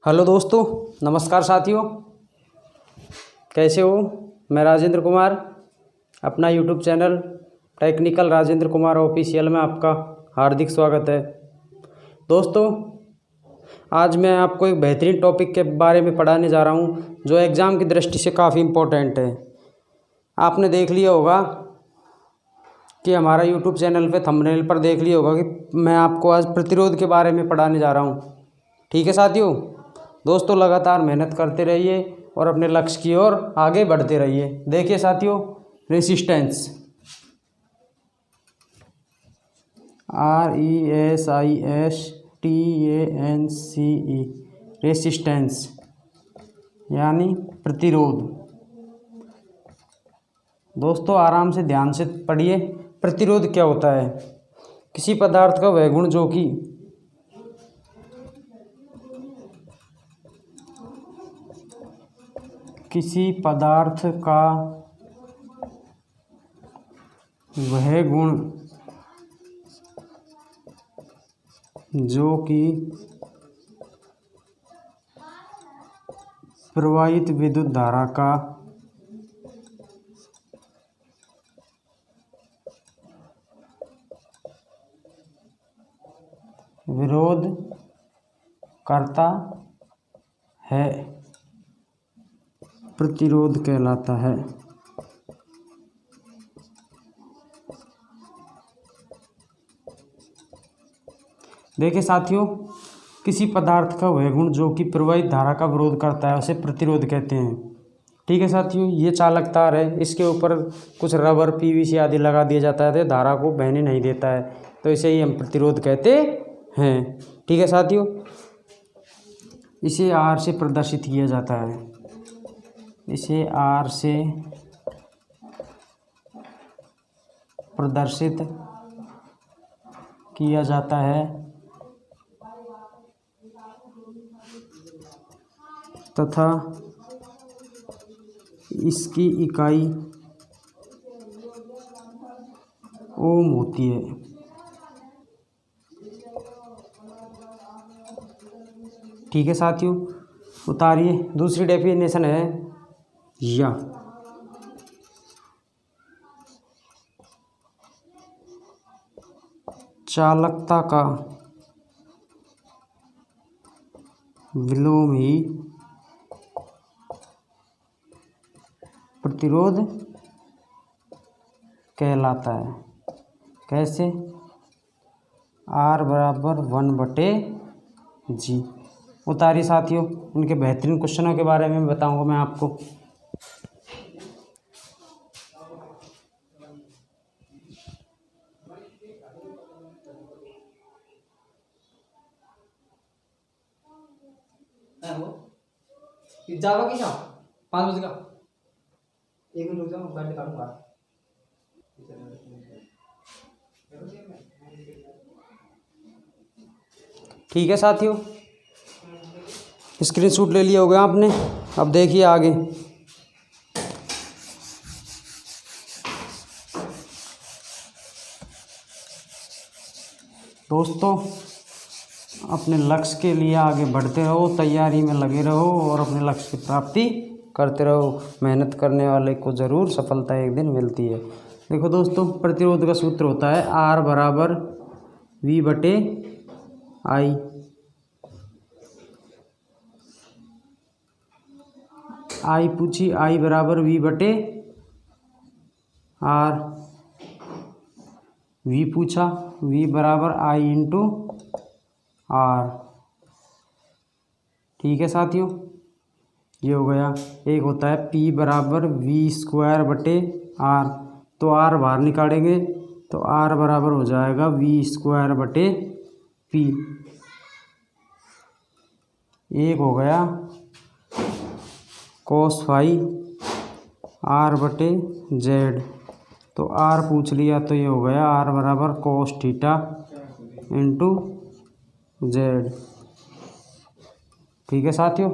Hello दोस्तों, नमस्कार साथियों। कैसे हो? मैं राजेंद्र कुमार, अपना YouTube channel technical Rajendra Kumar official में आपका हार्दिक स्वागत है। दोस्तों, आज मैं आपको एक बेहतरीन टॉपिक के बारे में पढ़ाने जा रहा हूं जो एग्ज़ाम की दृष्टि से काफ़ी इम्पोर्टेंट है। आपने देख लिया होगा कि हमारा यूट्यूब चैनल पे थंबनेल पर देख लिया होगा कि मैं आपको आज प्रतिरोध के बारे में पढ़ाने जा रहा हूँ। ठीक है साथियों? दोस्तों, लगातार मेहनत करते रहिए और अपने लक्ष्य की ओर आगे बढ़ते रहिए। देखिए साथियों, रेसिस्टेंस, RESISTANCE, रेसिस्टेंस यानी प्रतिरोध। दोस्तों, आराम से ध्यान से पढ़िए। प्रतिरोध क्या होता है? किसी पदार्थ का वह गुण जो कि किसी पदार्थ का वह गुण जो कि प्रवाहित विद्युत धारा का विरोध करता है, प्रतिरोध कहलाता है। देखिए साथियों, किसी पदार्थ का वह गुण जो कि प्रवाहित धारा का विरोध करता है उसे प्रतिरोध कहते हैं। ठीक है साथियों, ये चालक तार है, इसके ऊपर कुछ रबर, PVC आदि लगा दिया जाता है तो धारा को बहने नहीं देता है, तो इसे ही हम प्रतिरोध कहते हैं। ठीक है साथियों, इसे R से प्रदर्शित किया जाता है। इसे R से प्रदर्शित किया जाता है तथा इसकी इकाई ओम होती है। ठीक है साथियों, उतारिए। दूसरी डेफिनेशन है या चालकता का विलोम ही प्रतिरोध कहलाता है। कैसे? R बराबर 1/G। उतारिए साथियों। इनके बेहतरीन क्वेश्चनों के बारे में बताऊंगा मैं आपको। जावा की शाम 5 बजे का 1 मिनट रुक जाओ, गाड़ी निकालूंगा। ठीक है साथियों, स्क्रीनशॉट ले लिया होगा आपने। अब देखिए आगे। दोस्तों, अपने लक्ष्य के लिए आगे बढ़ते रहो, तैयारी में लगे रहो और अपने लक्ष्य की प्राप्ति करते रहो। मेहनत करने वाले को ज़रूर सफलता एक दिन मिलती है। देखो दोस्तों, प्रतिरोध का सूत्र होता है R बराबर V/I। I पूछी, I बराबर V/R। V पूछा, V बराबर I इंटू R। ठीक है साथियों, ये हो गया। एक होता है P बराबर V²/R। तो R बाहर निकालेंगे तो R बराबर हो जाएगा V²/P। एक हो गया cos फाई R/Z। तो R पूछ लिया तो ये हो गया R बराबर cos थीटा इंटू Z। ठीक है साथियों,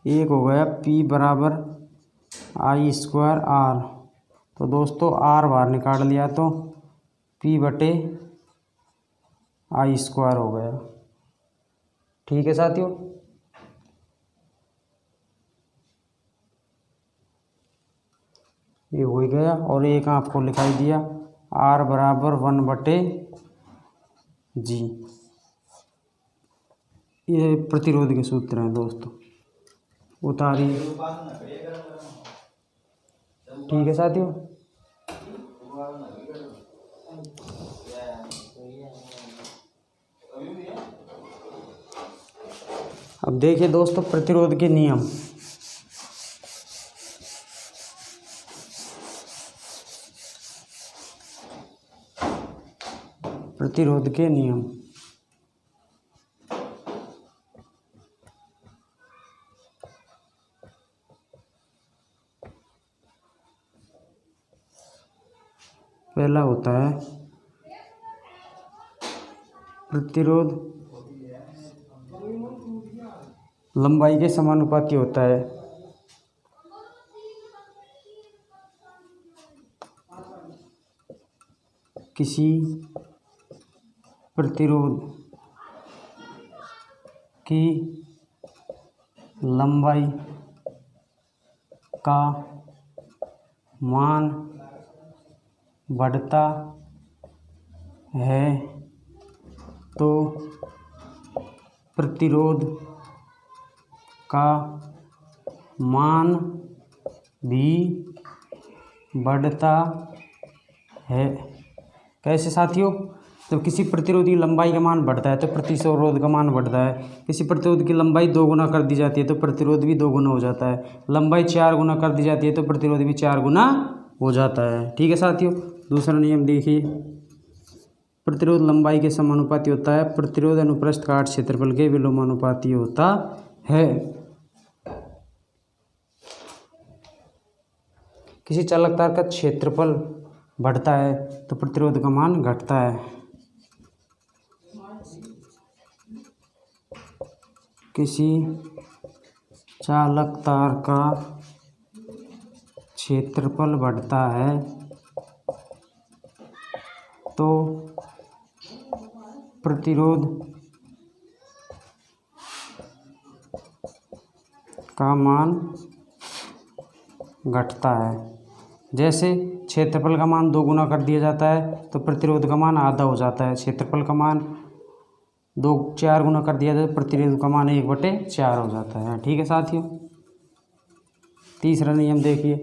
एक हो गया P बराबर I²R। तो दोस्तों R बाहर निकाल लिया तो P/I² हो गया। ठीक है साथियों, ये हो ही गया। और एक आपको लिखाई दिया R बराबर 1/G। ये प्रतिरोध के सूत्र हैं दोस्तों, उतारिए। ठीक है साथियों, अब देखिए दोस्तों प्रतिरोध के नियम। प्रतिरोध के नियम, पहला होता है प्रतिरोध लंबाई के समानुपाती होता है। किसी प्रतिरोध की लंबाई का मान बढ़ता है तो प्रतिरोध का मान भी बढ़ता है। कैसे साथियों? तो किसी प्रतिरोध की लंबाई का मान बढ़ता है तो प्रतिरोध का मान बढ़ता है। किसी प्रतिरोध की लंबाई 2 गुना कर दी जाती है तो प्रतिरोध भी 2 गुना हो जाता है। लंबाई 4 गुना कर दी जाती है तो प्रतिरोध भी 4 गुना हो जाता है। ठीक है साथियों, दूसरा नियम देखिए, प्रतिरोध लंबाई के समानुपाती होता है। प्रतिरोध अनुप्रस्थ काट क्षेत्रफल के विलोमानुपाती होता है। किसी चालक तार का क्षेत्रफल बढ़ता है तो प्रतिरोध का मान घटता है। किसी चालक तार का क्षेत्रफल बढ़ता है तो प्रतिरोध का मान घटता है। जैसे क्षेत्रफल का मान 2 गुना कर दिया जाता है तो प्रतिरोध का मान आधा हो जाता है। क्षेत्रफल का मान 4 गुना कर दिया जाए तो प्रतिरोध का मान 1/4 हो जाता है। ठीक है साथियों, तीसरा नियम देखिए,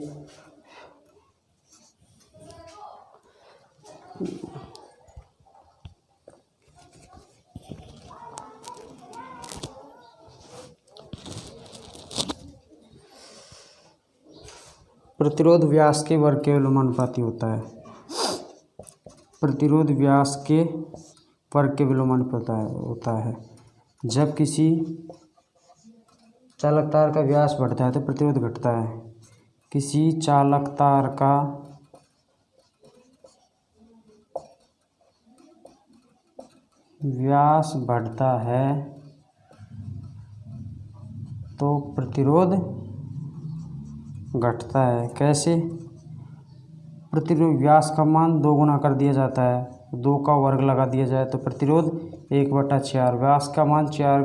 प्रतिरोध व्यास के वर्ग के विलोमानुपाती होता है। प्रतिरोध व्यास के वर्ग के विलोमानुपाती होता है। जब किसी चालक तार का व्यास बढ़ता है तो प्रतिरोध घटता है। किसी चालक तार का व्यास बढ़ता है तो प्रतिरोध घटता है। कैसे? प्रतिरोध व्यास का मान 2 गुना कर दिया जाता है, 2 का वर्ग लगा दिया जाए तो प्रतिरोध 1/4। व्यास का मान 4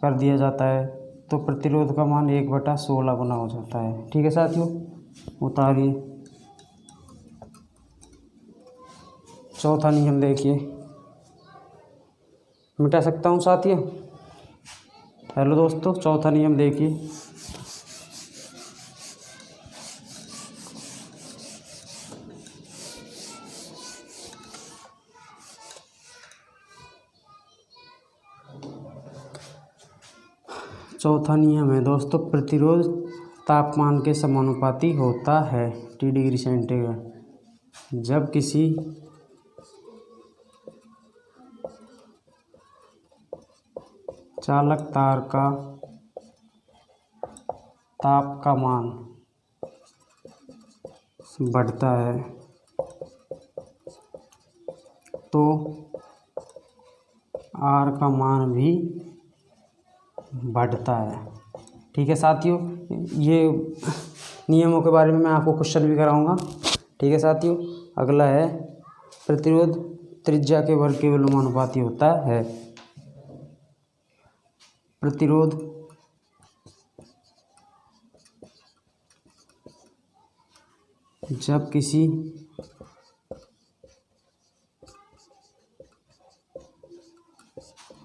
कर दिया जाता है तो प्रतिरोध का मान 1/16 गुना हो जाता है। ठीक है साथियों, उतारिए। चौथा नियम देखिए, मिटा सकता हूँ साथियों। हेलो दोस्तों, चौथा नियम देखिए, चौथा नियम है दोस्तों, प्रतिरोध तापमान के समानुपाती होता है, T डिग्री सेंटीग्रेड। जब किसी चालक तार का ताप का मान बढ़ता है तो R का मान भी बढ़ता है। ठीक है साथियों, ये नियमों के बारे में मैं आपको क्वेश्चन भी कराऊंगा। ठीक है साथियों, अगला है प्रतिरोध त्रिज्या के वर्ग के विलोमानुपाती होता है। प्रतिरोध जब किसी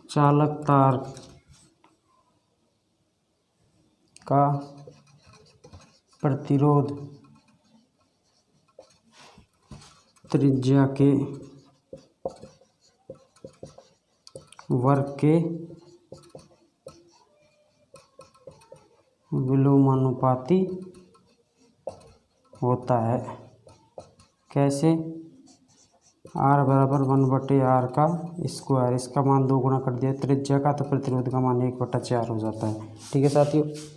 चालक तार का प्रतिरोध त्रिज्या के वर्ग के विलोमानुपाती होता है। कैसे? R बराबर 1/r का स्क्वायर, इसका मान 2 गुना कर दिया त्रिज्या का, तो प्रतिरोध का मान 1/4 हो जाता है। ठीक है साथियों।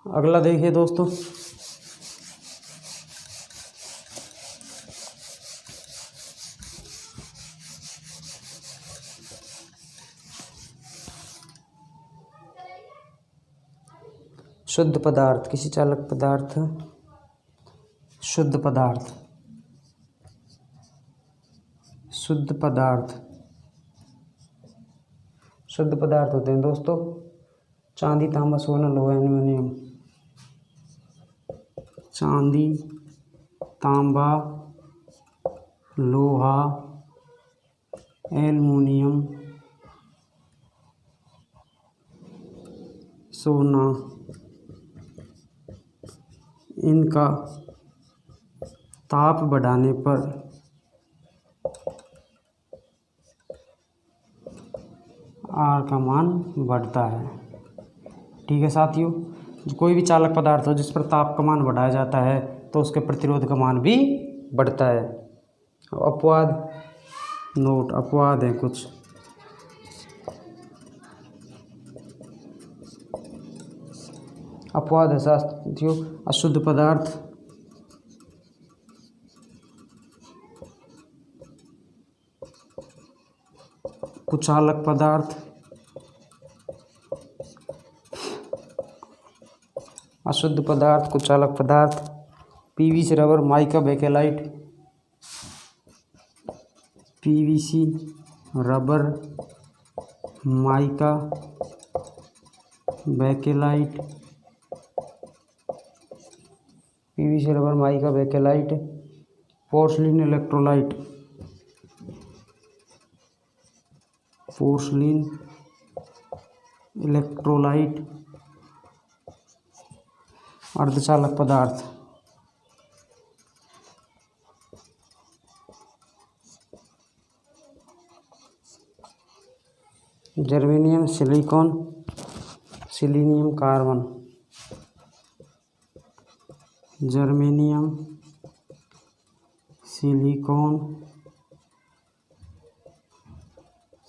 अगला देखिए दोस्तों, शुद्ध पदार्थ, किसी चालक पदार्थ, शुद्ध पदार्थ, शुद्ध पदार्थ, शुद्ध पदार्थ होते हैं दोस्तों चांदी, तांबा, सोना, लोहा, एल्युमिनियम। चांदी, तांबा, लोहा, एल्युमिनियम, सोना, इनका ताप बढ़ाने पर R का मान बढ़ता है। ठीक है साथियों। कोई भी चालक पदार्थ हो जिस पर ताप का मान बढ़ाया जाता है तो उसके प्रतिरोध का मान भी बढ़ता है। अपवाद नोट, अपवाद है कुछ। अपवाद है साथियों, अशुद्ध पदार्थ, कुचालक पदार्थ, अशुद्ध पदार्थ, कुचालक पदार्थ, PVC, rubber, mica, bakelite, PVC, rubber, mica, bakelite, PVC, rubber, mica, bakelite, porcelain, electrolyte, porcelain, electrolyte, अर्धचालक पदार्थ, germanium, silicon, selenium, carbon, germanium, silicon,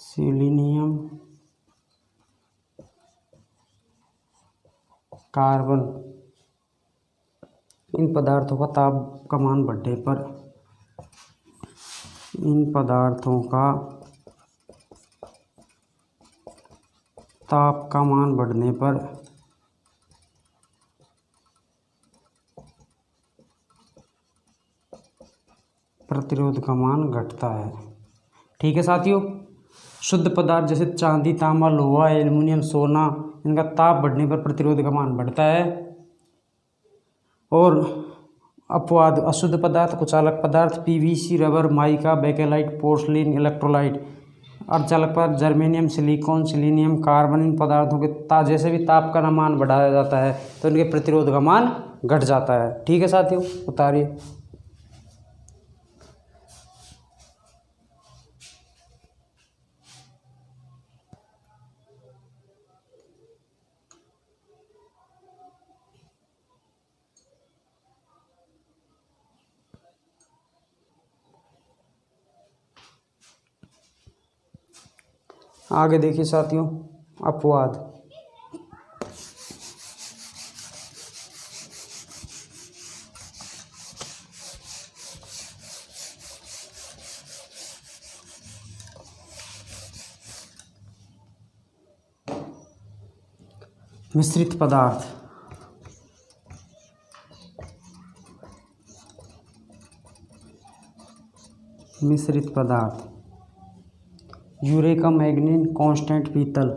selenium, carbon. इन पदार्थों का ताप का मान बढ़ने पर, इन पदार्थों का ताप का मान बढ़ने पर प्रतिरोध का मान घटता है। ठीक है साथियों। शुद्ध पदार्थ जैसे चांदी, तांबा, लोहा, एल्युमिनियम, सोना, इनका ताप बढ़ने पर प्रतिरोध का मान बढ़ता है। और अपवाद अशुद्ध पदार्थ, कुचालक पदार्थ, PVC, rubber, mica, bakelite, porcelain, electrolyte, अर्धचालक पदार्थ, जर्मेनियम, सिलिकॉन, सिलीनियम, कार्बन। इन पदार्थों के जैसे भी ताप का मान बढ़ाया जाता है तो इनके प्रतिरोध का मान घट जाता है। ठीक है साथियों, उतारिए। आगे देखिए साथियों, अपवाद। मिश्रित पदार्थ, मिश्रित पदार्थ। यूरेका, मैग्नीन, कांस्टेंट, पीतल।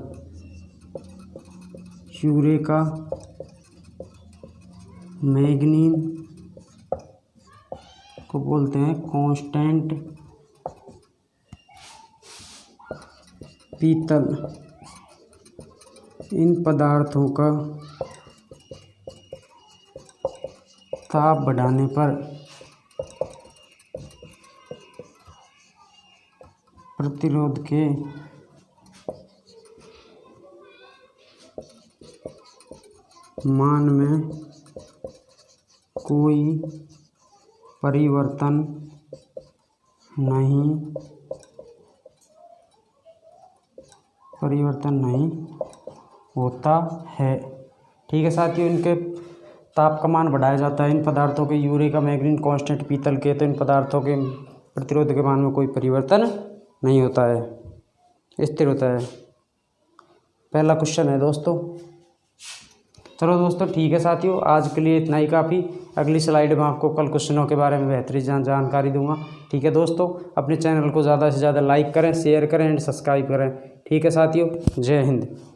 यूरेका, मैग्नीन को बोलते हैं कांस्टेंट, पीतल। इन पदार्थों का ताप बढ़ाने पर प्रतिरोध के मान में कोई परिवर्तन नहीं होता है। ठीक है साथियों, इनके ताप का मान बढ़ाया जाता है इन पदार्थों के, यूरेका, मैग्नीन, कांस्टेंट, पीतल के। तो इन पदार्थों के प्रतिरोध के मान में कोई परिवर्तन नहीं होता है, स्थिर होता है। पहला क्वेश्चन है दोस्तों। चलो दोस्तों ठीक है साथियों, आज के लिए इतना ही काफ़ी। अगली स्लाइड में आपको कल क्वेश्चनों के बारे में बेहतरीन जानकारी दूंगा। ठीक है दोस्तों, अपने चैनल को ज़्यादा से ज़्यादा लाइक करें, शेयर करें एंड सब्सक्राइब करें। ठीक है साथियों, जय हिंद।